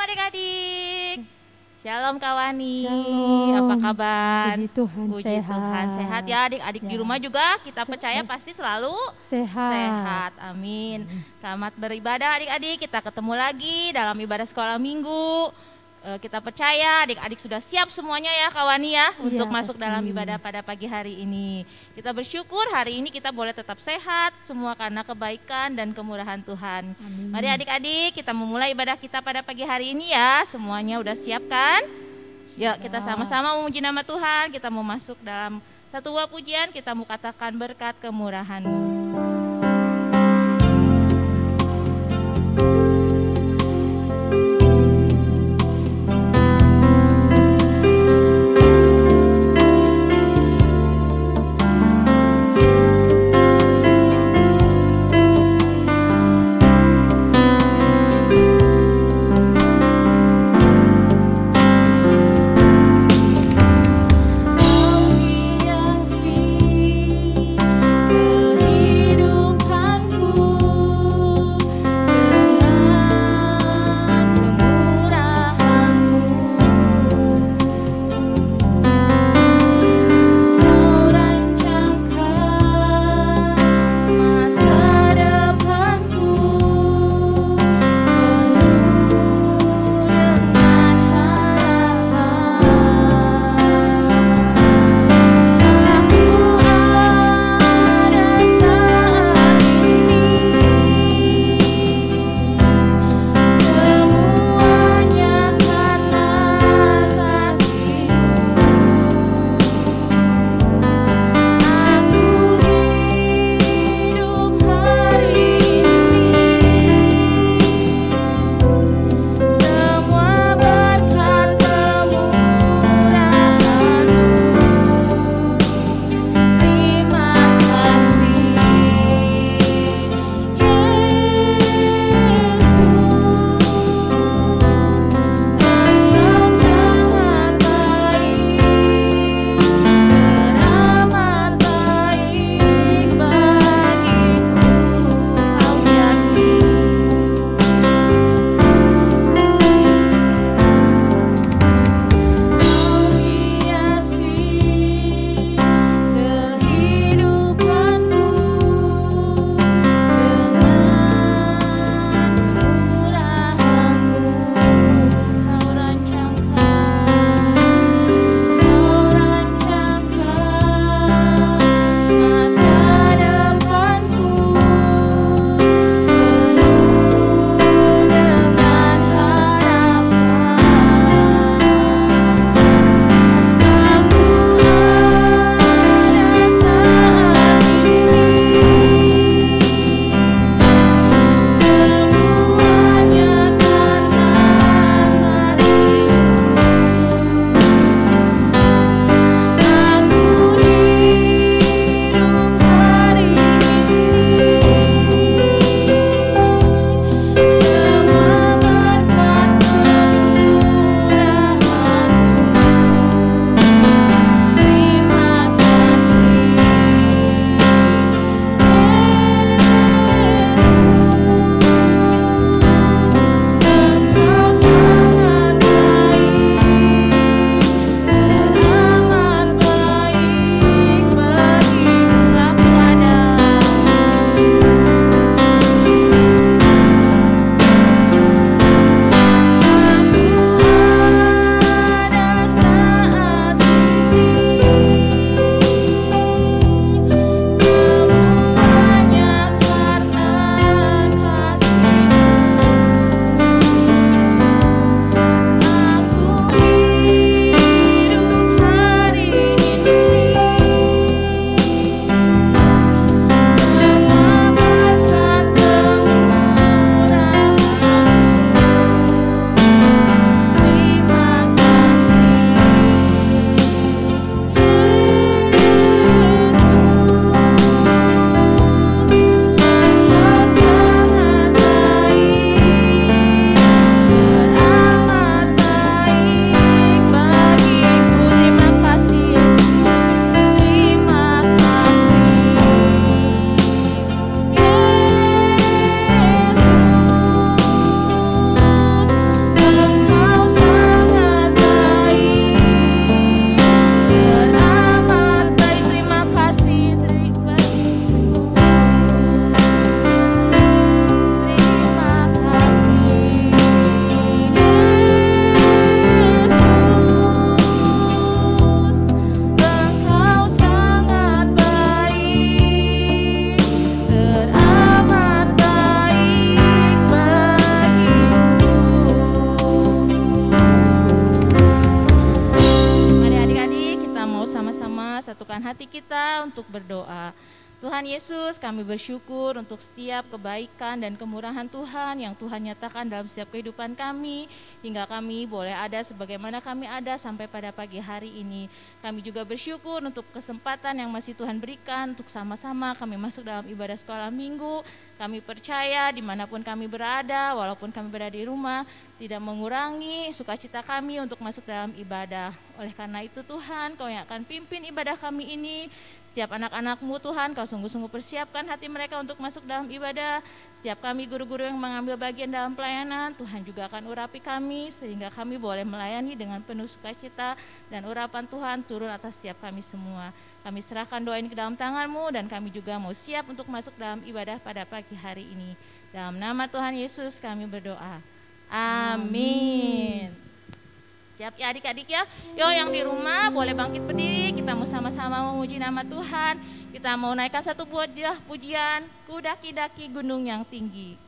adik-adik. Shalom Kawani. Shalom. Apa kabar? Puji Tuhan, sehat. Sehat ya adik-adik Ya. di rumah juga. Kita percaya pasti selalu sehat. Amin. Selamat beribadah adik-adik. Kita ketemu lagi dalam ibadah sekolah minggu. Kita percaya adik-adik sudah siap semuanya ya Kawani ya untuk masuk pasti. dalam ibadah pada pagi hari ini. Kita bersyukur hari ini kita boleh tetap sehat semua karena kebaikan dan kemurahan Tuhan. Amin. Mari adik-adik kita memulai ibadah kita pada pagi hari ini ya. Semuanya udah siap kan? Yuk kita sama-sama memuji nama Tuhan. Kita mau masuk dalam satu buah pujian. Kita mau katakan berkat kemurahan-Mu. Kau hiasi satukan hati kita untuk berdoa. Tuhan Yesus, kami bersyukur untuk setiap kebaikan dan kemurahan Tuhan yang Tuhan nyatakan dalam setiap kehidupan kami, hingga kami boleh ada sebagaimana kami ada sampai pada pagi hari ini. Kami juga bersyukur untuk kesempatan yang masih Tuhan berikan untuk sama-sama kami masuk dalam ibadah sekolah minggu. Kami percaya dimanapun kami berada, walaupun kami berada di rumah, tidak mengurangi sukacita kami untuk masuk dalam ibadah. Oleh karena itu Tuhan, Kau yang akan pimpin ibadah kami ini. Setiap anak-anak-Mu Tuhan, Kau sungguh-sungguh persiapkan hati mereka untuk masuk dalam ibadah. Setiap kami guru-guru yang mengambil bagian dalam pelayanan, Tuhan juga akan urapi kami sehingga kami boleh melayani dengan penuh sukacita, dan urapan Tuhan turun atas setiap kami semua. Kami serahkan doa ini ke dalam tangan-Mu, dan kami juga mau siap untuk masuk dalam ibadah pada pagi hari ini. Dalam nama Tuhan Yesus kami berdoa. Amin. Siap ya adik-adik ya. Yo yang di rumah boleh bangkit berdiri, kita mau sama-sama memuji nama Tuhan. Kita mau naikkan satu buah pujian, Ku daki-daki gunung yang tinggi.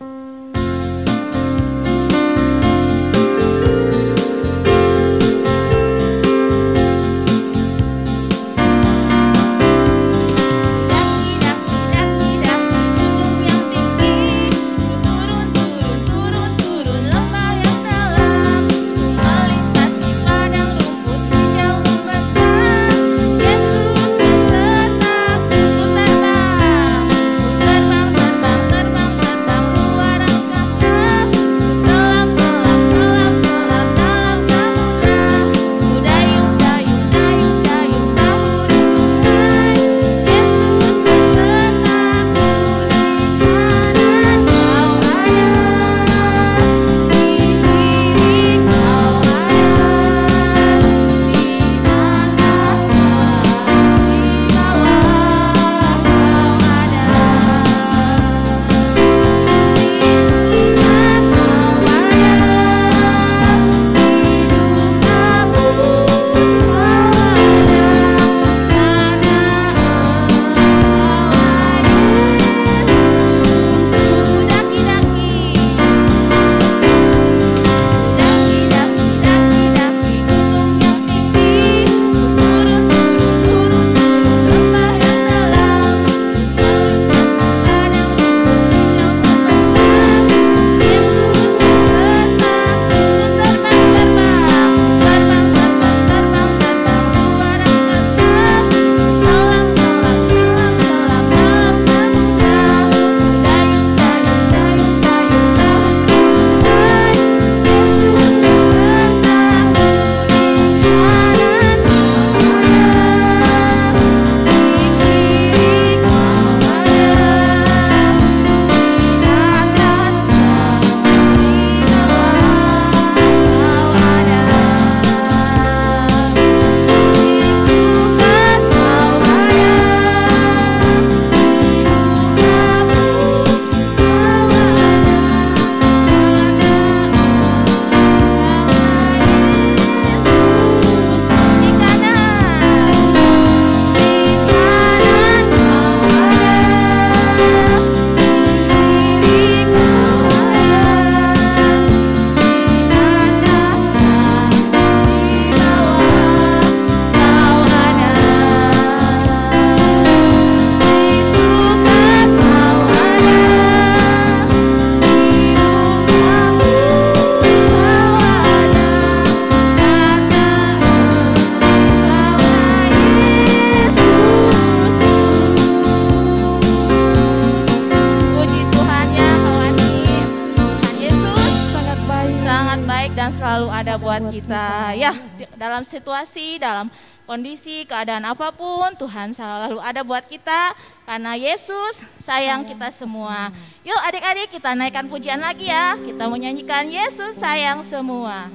buat kita. Ya, dalam situasi, dalam kondisi, keadaan apapun, Tuhan selalu ada buat kita. Karena Yesus sayang kita semua. Yuk adik-adik, kita naikkan pujian lagi ya. Kita mau nyanyikan Yesus sayang semua.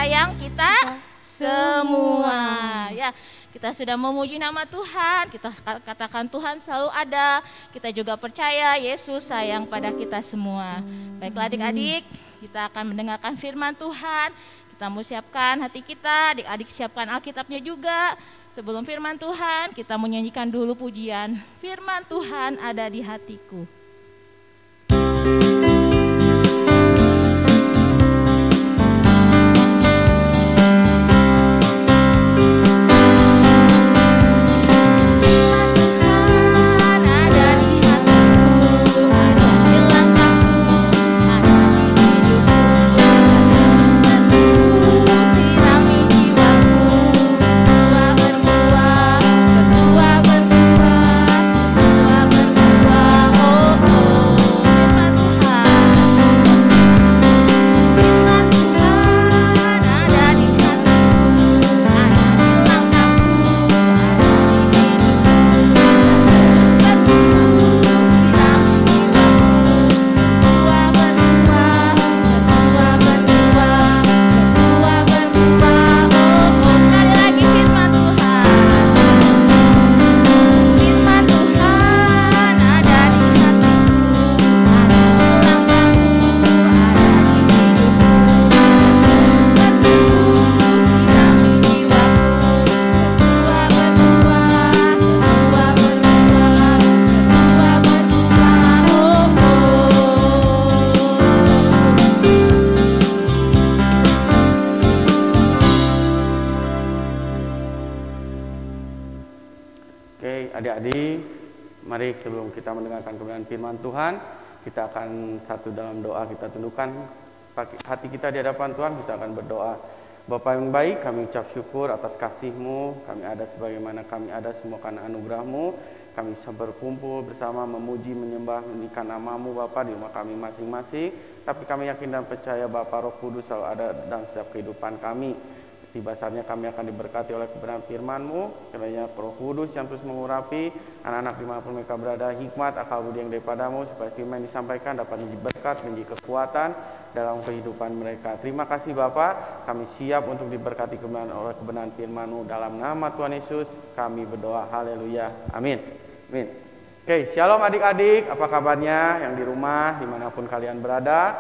sayang kita semua. Ya, kita sudah memuji nama Tuhan, kita katakan Tuhan selalu ada. Kita juga percaya Yesus sayang pada kita semua. Baiklah adik-adik, kita akan mendengarkan firman Tuhan. Kita mau siapkan hati kita, adik-adik siapkan Alkitabnya juga. Sebelum firman Tuhan, kita menyanyikan dulu pujian. Firman Tuhan ada di hatiku. Adik-adik, mari sebelum kita mendengarkan kebenaran firman Tuhan, kita akan satu dalam doa kita tundukkan hati kita di hadapan Tuhan. Kita akan berdoa. Bapa yang baik, kami ucap syukur atas kasih-Mu. Kami ada sebagaimana kami ada semua karena anugerah-Mu. Kami bisa berkumpul bersama memuji, menyembah, meninggikan nama-Mu Bapa di rumah kami masing-masing. Tapi kami yakin dan percaya Bapa Roh Kudus selalu ada dalam setiap kehidupan kami. Tiba saatnya kami akan diberkati oleh kebenaran firman-Mu, kiranya Roh Kudus yang terus mengurapi anak-anak dimanapun mereka berada, hikmat, akal budi yang daripada-Mu, supaya firman yang disampaikan dapat menjadi berkat, menjadi kekuatan dalam kehidupan mereka. Terima kasih Bapa, kami siap untuk diberkati oleh kebenaran firman-Mu. Dalam nama Tuhan Yesus kami berdoa, haleluya, amin. Amin. Oke, shalom adik-adik, apa kabarnya yang di rumah, dimanapun kalian berada,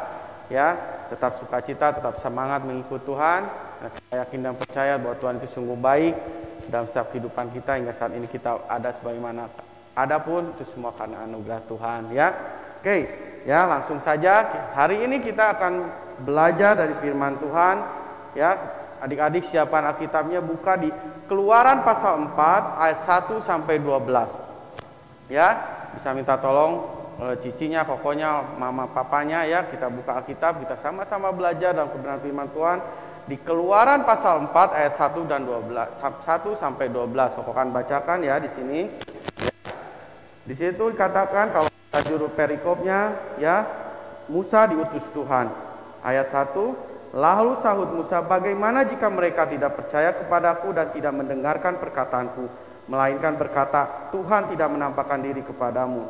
ya, tetap sukacita, tetap semangat mengikut Tuhan. Saya yakin dan percaya bahwa Tuhan itu sungguh baik dalam setiap kehidupan kita hingga saat ini kita ada sebagaimana ada pun itu semua karena anugerah Tuhan, ya. Oke, ya, langsung saja hari ini kita akan belajar dari firman Tuhan, ya. Adik-adik siapkan Alkitabnya, buka di Keluaran pasal 4 ayat 1 sampai 12. Ya, bisa minta tolong cicinya, kokonya, mama papanya, ya, kita buka Alkitab, kita sama-sama belajar dalam kebenaran firman Tuhan. Di Keluaran pasal 4 ayat 1 dan 12, 1 sampai 12. Koko akan bacakan ya di sini. Di situ dikatakan kalau juru perikopnya, ya, Musa diutus Tuhan. Ayat 1, lalu sahut Musa, bagaimana jika mereka tidak percaya kepadaku dan tidak mendengarkan perkataanku, melainkan berkata, Tuhan tidak menampakkan diri kepadamu.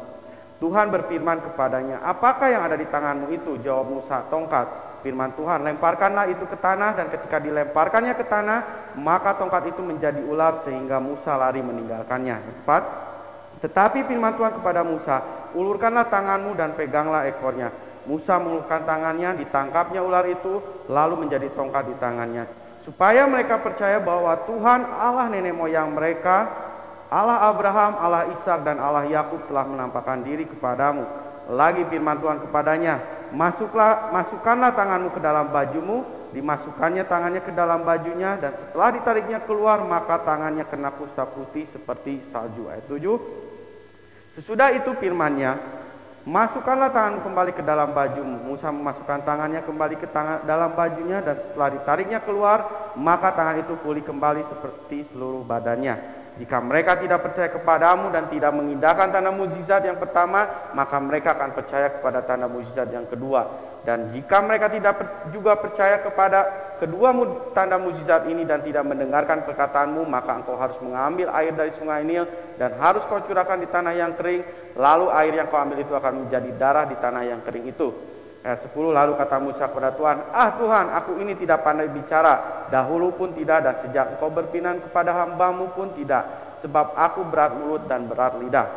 Tuhan berfirman kepadanya, apakah yang ada di tanganmu itu? Jawab Musa, tongkat. Firman Tuhan, lemparkanlah itu ke tanah, dan ketika dilemparkannya ke tanah, maka tongkat itu menjadi ular sehingga Musa lari meninggalkannya. 4. Tetapi firman Tuhan kepada Musa, ulurkanlah tanganmu dan peganglah ekornya. Musa mengulurkan tangannya, ditangkapnya ular itu, lalu menjadi tongkat di tangannya. Supaya mereka percaya bahwa Tuhan Allah nenek moyang mereka, Allah Abraham, Allah Ishak dan Allah Yakub telah menampakkan diri kepadamu. Lagi firman Tuhan kepadanya, masukkanlah tanganmu ke dalam bajumu. Dimasukkannya tangannya ke dalam bajunya, dan setelah ditariknya keluar, maka tangannya kena kusta putih seperti salju. Ayat 7. Sesudah itu firman-Nya, masukkanlah tanganmu kembali ke dalam bajumu. Musa memasukkan tangannya kembali ke dalam bajunya, dan setelah ditariknya keluar, maka tangan itu pulih kembali seperti seluruh badannya. Jika mereka tidak percaya kepadamu dan tidak mengindahkan tanda mukjizat yang pertama, maka mereka akan percaya kepada tanda mukjizat yang kedua. Dan jika mereka tidak juga percaya kepada kedua tanda mukjizat ini dan tidak mendengarkan perkataanmu, maka engkau harus mengambil air dari sungai Nil dan harus kau curahkan di tanah yang kering. Lalu air yang kau ambil itu akan menjadi darah di tanah yang kering itu. Ayat 10, lalu kata Musa kepada Tuhan, Tuhan, aku ini tidak pandai bicara, dahulu pun tidak, dan sejak Engkau berfirman kepada hamba-Mu pun tidak, sebab aku berat mulut dan berat lidah.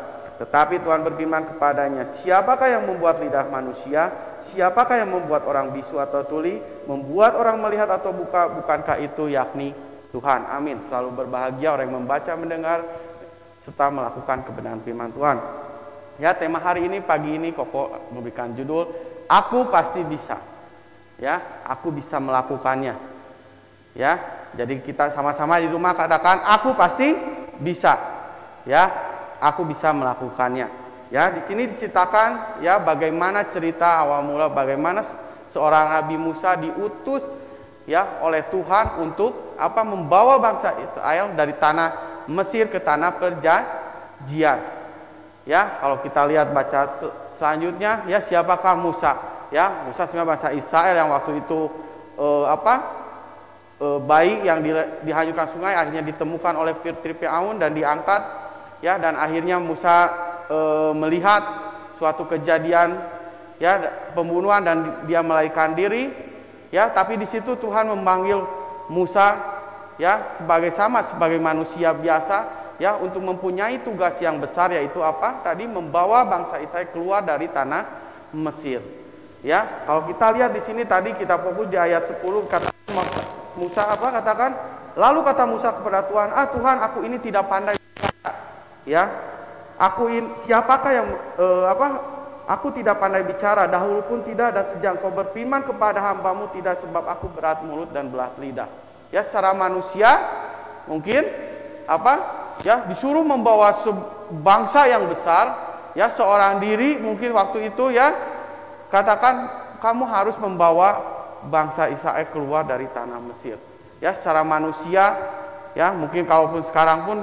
Tetapi Tuhan berfirman kepadanya, siapakah yang membuat lidah manusia? Siapakah yang membuat orang bisu atau tuli? Membuat orang melihat atau buka? Bukankah itu yakni Tuhan? Amin. Selalu berbahagia orang yang membaca, mendengar, serta melakukan kebenaran firman Tuhan. Ya, tema hari ini, pagi ini Koko memberikan judul, Aku pasti bisa. Ya, aku bisa melakukannya. Ya, jadi kita sama-sama di rumah katakan, aku pasti bisa. Ya, aku bisa melakukannya. Ya, di sini diceritakan ya bagaimana cerita awal mula, bagaimana seorang Nabi Musa diutus ya oleh Tuhan untuk membawa bangsa Israel dari tanah Mesir ke tanah perjanjian. Ya, kalau kita lihat baca selanjutnya, ya siapakah Musa? Ya, Musa sebenarnya bangsa Israel yang waktu itu bayi yang dihanyutkan sungai akhirnya ditemukan oleh Fir'aun dan diangkat. Ya, dan akhirnya Musa melihat suatu kejadian ya pembunuhan dan dia melarikan diri. Ya, tapi di situ Tuhan memanggil Musa ya sebagai manusia biasa. Ya, untuk mempunyai tugas yang besar, yaitu tadi membawa bangsa Israel keluar dari tanah Mesir. Ya, kalau kita lihat di sini tadi kita fokus di ayat 10, kata Musa katakan, lalu kata Musa kepada Tuhan, Tuhan, aku ini tidak pandai bicara. Ya, siapakah yang aku tidak pandai bicara, dahulu pun tidak, dan sejak Kau berfirman kepada hamba-Mu tidak, sebab aku berat mulut dan berat lidah. Ya, secara manusia mungkin ya disuruh membawa bangsa yang besar, ya seorang diri mungkin waktu itu ya katakan kamu harus membawa bangsa Israel keluar dari tanah Mesir. Ya, secara manusia ya mungkin kalaupun sekarang pun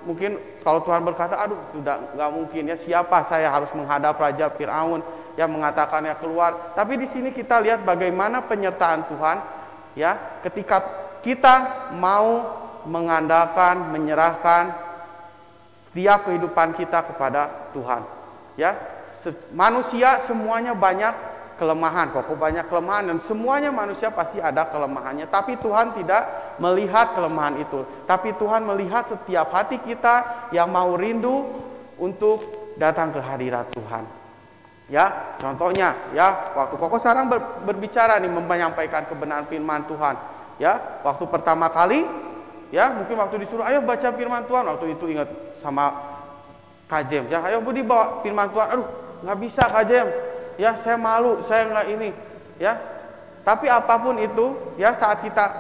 mungkin kalau Tuhan berkata, aduh sudah nggak mungkin ya, siapa saya harus menghadap Raja Fir'aun yang mengatakannya keluar. Tapi di sini kita lihat bagaimana penyertaan Tuhan ya ketika kita mau mengandalkan, menyerahkan setiap kehidupan kita kepada Tuhan. Ya, manusia semuanya banyak kelemahan, pokok banyak kelemahan, dan semuanya manusia pasti ada kelemahannya. Tapi Tuhan tidak melihat kelemahan itu. Tapi Tuhan melihat setiap hati kita yang mau rindu untuk datang ke hadirat Tuhan. Ya, contohnya ya waktu Koko sekarang berbicara nih menyampaikan kebenaran firman Tuhan. Ya, waktu pertama kali ya mungkin waktu disuruh ayo baca firman Tuhan, waktu itu ingat sama Kak Jem, ya ayo Budi bawa firman Tuhan, aduh nggak bisa Kak Jem, ya saya malu, saya nggak ini, ya. Tapi apapun itu, ya saat kita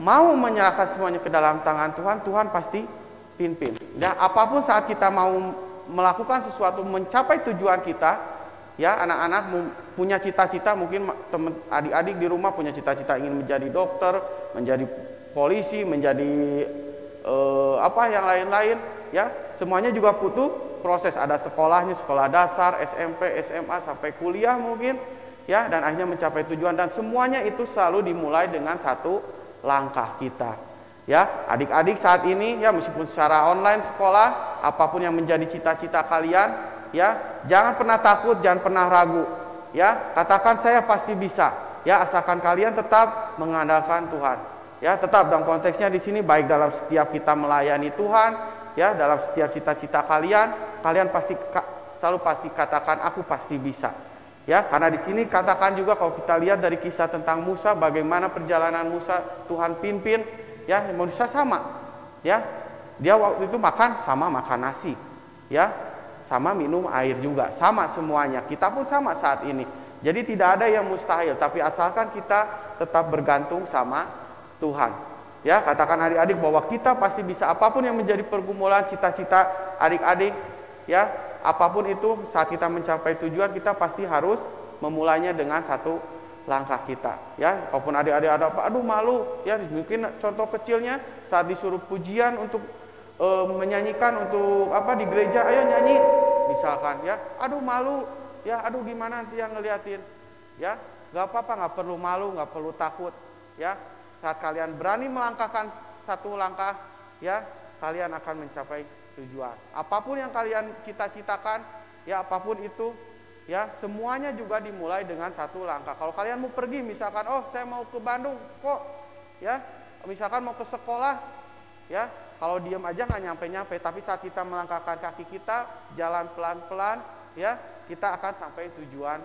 mau menyerahkan semuanya ke dalam tangan Tuhan, Tuhan pasti pimpin. Ya, apapun saat kita mau melakukan sesuatu mencapai tujuan kita, ya anak-anak punya cita-cita, mungkin teman adik-adik di rumah punya cita-cita ingin menjadi dokter, menjadi polisi, menjadi yang lain-lain, ya semuanya juga butuh proses, ada sekolahnya, sekolah dasar, SMP, SMA sampai kuliah mungkin, ya, dan akhirnya mencapai tujuan, dan semuanya itu selalu dimulai dengan satu langkah kita. Ya, adik-adik saat ini ya meskipun secara online sekolah, apapun yang menjadi cita-cita kalian, ya jangan pernah takut, jangan pernah ragu. Ya, katakan saya pasti bisa. Ya, asalkan kalian tetap mengandalkan Tuhan. Ya, tetap dalam konteksnya di sini baik dalam setiap kita melayani Tuhan, ya dalam setiap cita-cita kalian pasti selalu katakan aku pasti bisa. Ya, karena di sini katakan juga kalau kita lihat dari kisah tentang Musa, bagaimana perjalanan Musa Tuhan pimpin, ya Musa sama, ya dia waktu itu makan nasi, ya sama minum air juga, sama semuanya. Kita pun sama saat ini. Jadi tidak ada yang mustahil, tapi asalkan kita tetap bergantung sama Tuhan. Ya, katakan adik-adik bahwa kita pasti bisa, apapun yang menjadi pergumulan cita-cita adik-adik, ya apapun itu saat kita mencapai tujuan, kita pasti harus memulainya dengan satu langkah kita. Ya, kalaupun adik-adik ada aduh malu, ya mungkin contoh kecilnya saat disuruh pujian untuk menyanyikan untuk di gereja, ayo nyanyi misalkan, ya aduh malu, ya aduh gimana nanti yang ngeliatin, ya nggak apa-apa, nggak perlu malu, nggak perlu takut, ya saat kalian berani melangkahkan satu langkah, ya kalian akan mencapai tujuan. Apapun yang kalian cita-citakan, ya apapun itu, Ya, semuanya juga dimulai dengan satu langkah. Kalau kalian mau pergi, misalkan, oh saya mau ke Bandung kok, ya, misalkan mau ke sekolah, ya, kalau diam aja nggak nyampe-nyampe. Tapi saat kita melangkahkan kaki kita, jalan pelan-pelan, ya, kita akan sampai tujuan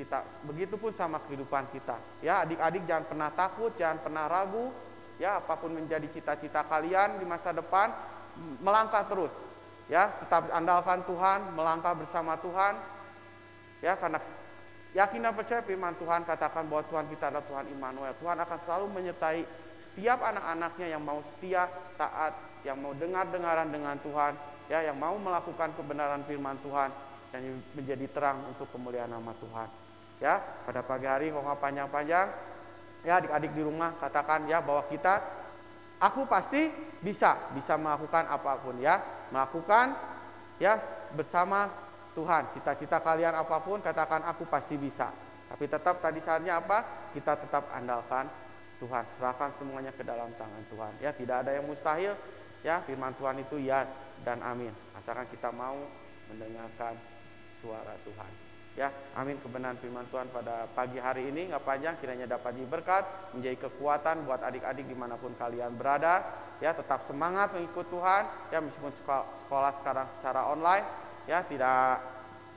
kita. Begitupun sama kehidupan kita. Ya, adik-adik jangan pernah takut, jangan pernah ragu. Ya, apapun menjadi cita-cita kalian di masa depan, melangkah terus. Ya, tetap andalkan Tuhan, melangkah bersama Tuhan. Ya, karena yakin dan percaya firman Tuhan katakan bahwa Tuhan kita adalah Tuhan Immanuel. Tuhan akan selalu menyertai setiap anak-anaknya yang mau setia, taat, yang mau dengar-dengaran dengan Tuhan, ya, yang mau melakukan kebenaran firman Tuhan dan menjadi terang untuk kemuliaan nama Tuhan. Ya, pada pagi hari kok nggak panjang-panjang, ya adik-adik di rumah katakan ya bahwa aku pasti bisa melakukan apapun, ya, melakukan ya bersama Tuhan. Cita-cita kalian apapun katakan aku pasti bisa. Tapi tetap tadi saatnya apa? Kita tetap andalkan Tuhan, serahkan semuanya ke dalam tangan Tuhan. Ya, tidak ada yang mustahil. Ya, firman Tuhan itu ya dan amin. Asalkan kita mau mendengarkan suara Tuhan. Ya, amin. Kebenaran firman Tuhan pada pagi hari ini nggak panjang, kiranya dapat diberkat, menjadi kekuatan buat adik-adik dimanapun kalian berada. Ya, tetap semangat mengikut Tuhan. Ya, meskipun sekolah sekarang secara online. Ya,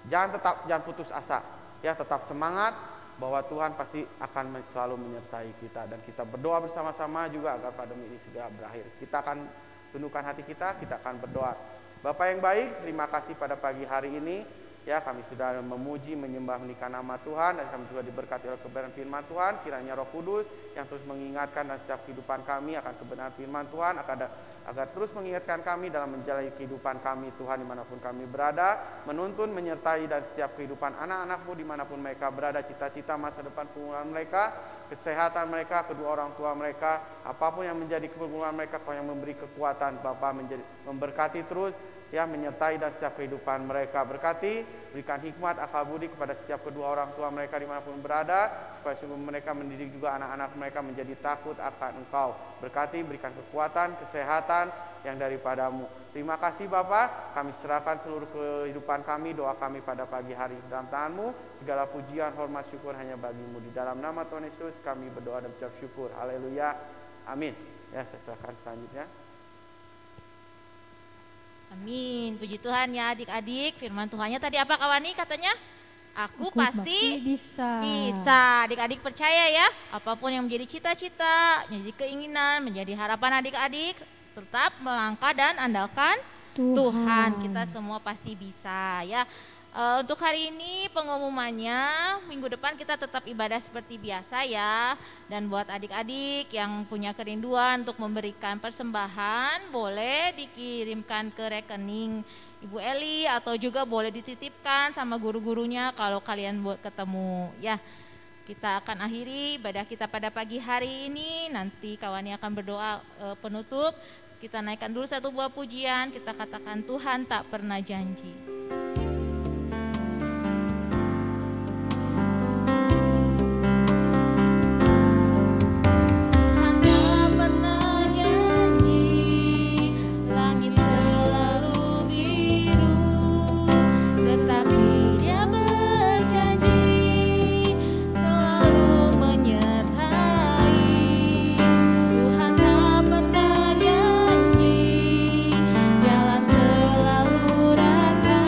jangan putus asa. Ya, tetap semangat bahwa Tuhan pasti akan selalu menyertai kita, dan kita berdoa bersama-sama juga agar pandemi ini segera berakhir. Kita akan tundukkan hati kita akan berdoa. Bapak yang baik, terima kasih pada pagi hari ini. Ya, kami sudah memuji, menyembah, menikah nama Tuhan, dan kami juga diberkati oleh kebenaran firman Tuhan. Kiranya Roh Kudus yang terus mengingatkan dan setiap kehidupan kami akan kebenaran firman Tuhan, agar terus mengingatkan kami dalam menjalani kehidupan kami Tuhan dimanapun kami berada, menuntun, menyertai dan setiap kehidupan anak-anakmu dimanapun mereka berada, cita-cita masa depan pergumulan mereka, kesehatan mereka, kedua orang tua mereka, apapun yang menjadi pergumulan mereka, Kau yang memberi kekuatan. Bapa memberkati terus, ya, menyertai dan setiap kehidupan mereka. Berkati, berikan hikmat, akal budi kepada setiap kedua orang tua mereka dimanapun berada, supaya sebelum mereka mendidik juga anak-anak mereka menjadi takut akan Engkau. Berkati, berikan kekuatan, kesehatan yang daripadamu. Terima kasih Bapa, kami serahkan seluruh kehidupan kami, doa kami pada pagi hari dalam tangan-Mu. Segala pujian, hormat, syukur hanya bagi-Mu. Di dalam nama Tuhan Yesus kami berdoa dan ucap syukur. Haleluya. Amin. Ya, saya serahkan selanjutnya. Amin, puji Tuhan ya adik-adik. Firman Tuhannya tadi apa Kawani katanya? Aku pasti bisa. Adik-adik percaya ya, apapun yang menjadi cita-cita, menjadi keinginan, menjadi harapan adik-adik, tetap melangkah dan andalkan Tuhan. Kita semua pasti bisa ya. Untuk hari ini pengumumannya, minggu depan kita tetap ibadah seperti biasa ya. Dan buat adik-adik yang punya kerinduan untuk memberikan persembahan, boleh dikirimkan ke rekening Ibu Eli, atau juga boleh dititipkan sama guru-gurunya kalau kalian buat ketemu ya. Kita akan akhiri ibadah kita pada pagi hari ini. Nanti Kawani akan berdoa penutup. Kita naikkan dulu satu buah pujian, kita katakan Tuhan tak pernah janji. Jalan selalu rata.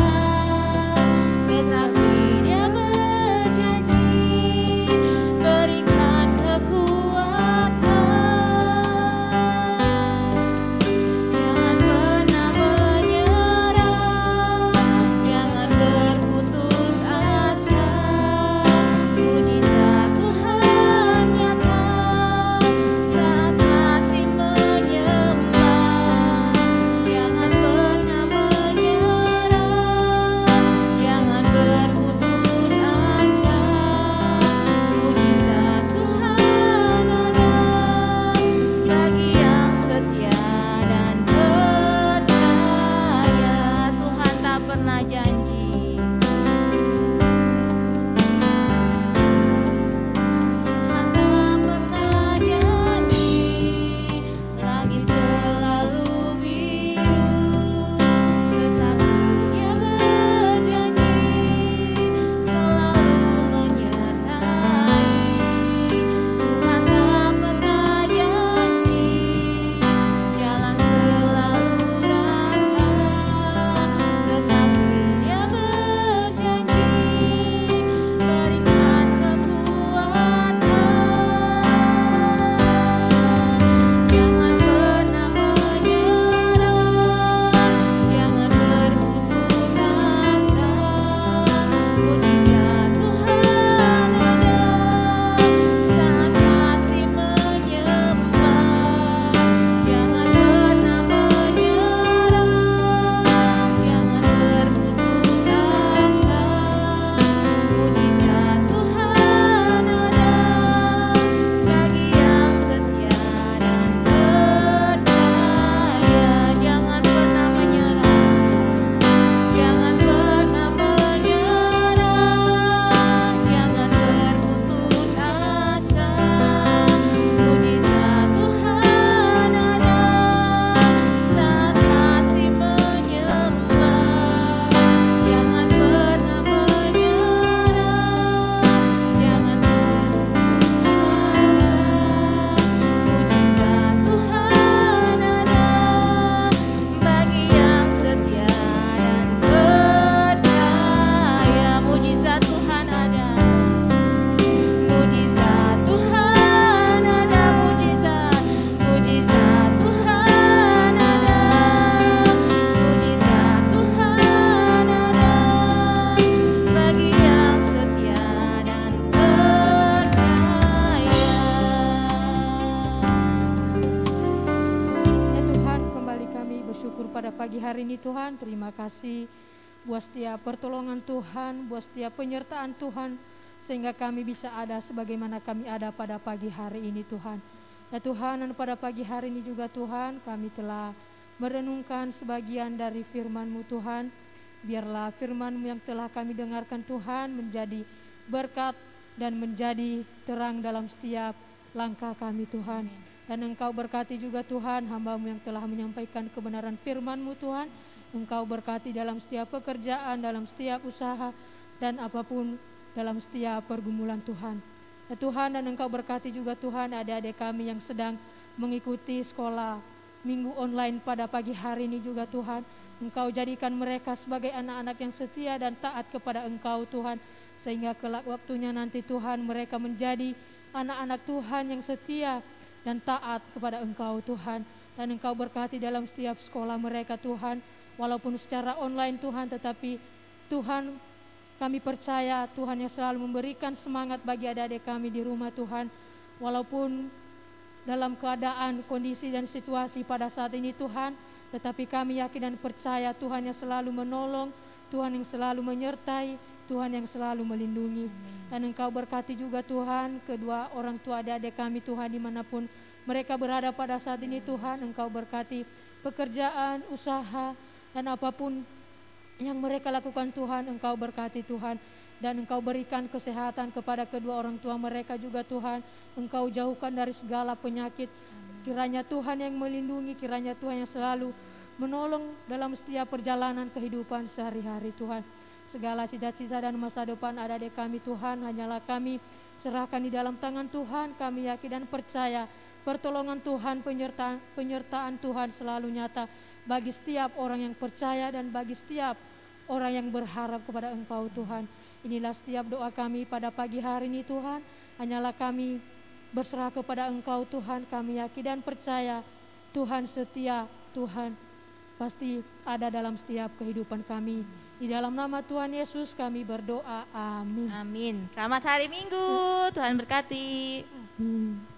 pada pagi hari ini Tuhan, terima kasih buat setiap pertolongan Tuhan, buat setiap penyertaan Tuhan, sehingga kami bisa ada sebagaimana kami ada pada pagi hari ini Tuhan. Ya Tuhan, dan pada pagi hari ini juga Tuhan, kami telah merenungkan sebagian dari firman-Mu Tuhan. Biarlah firman-Mu yang telah kami dengarkan Tuhan menjadi berkat dan menjadi terang dalam setiap langkah kami Tuhan. Dan Engkau berkati juga Tuhan hamba-Mu yang telah menyampaikan kebenaran firman-Mu Tuhan. Engkau berkati dalam setiap pekerjaan, dalam setiap usaha, dan apapun dalam setiap pergumulan Tuhan. Ya Tuhan, dan Engkau berkati juga Tuhan adik-adik kami yang sedang mengikuti sekolah minggu online pada pagi hari ini juga Tuhan. Engkau jadikan mereka sebagai anak-anak yang setia dan taat kepada Engkau Tuhan. Sehingga kelak waktunya nanti Tuhan mereka menjadi anak-anak Tuhan yang setia dan taat kepada Engkau Tuhan. Dan Engkau berkati dalam setiap sekolah mereka Tuhan. Walaupun secara online Tuhan, tetapi Tuhan kami percaya Tuhan yang selalu memberikan semangat bagi adik-adik kami di rumah Tuhan. Walaupun dalam keadaan, kondisi dan situasi pada saat ini Tuhan, tetapi kami yakin dan percaya Tuhan yang selalu menolong, Tuhan yang selalu menyertai, Tuhan yang selalu melindungi. Dan Engkau berkati juga Tuhan kedua orang tua adik-adik kami Tuhan dimanapun mereka berada pada saat ini Tuhan. Engkau berkati pekerjaan, usaha, dan apapun yang mereka lakukan Tuhan, Engkau berkati Tuhan. Dan Engkau berikan kesehatan kepada kedua orang tua mereka juga Tuhan. Engkau jauhkan dari segala penyakit. Kiranya Tuhan yang melindungi, kiranya Tuhan yang selalu menolong dalam setiap perjalanan kehidupan sehari-hari Tuhan. Segala cita-cita dan masa depan adik-adik kami Tuhan, hanyalah kami serahkan di dalam tangan Tuhan. Kami yakin dan percaya pertolongan Tuhan, penyertaan Tuhan selalu nyata bagi setiap orang yang percaya dan bagi setiap orang yang berharap kepada Engkau Tuhan. Inilah setiap doa kami pada pagi hari ini Tuhan. Hanyalah kami berserah kepada Engkau Tuhan. Kami yakin dan percaya Tuhan setia, Tuhan pasti ada dalam setiap kehidupan kami. Di dalam nama Tuhan Yesus kami berdoa, amin. Amin. Selamat hari Minggu, Tuhan berkati. Amin.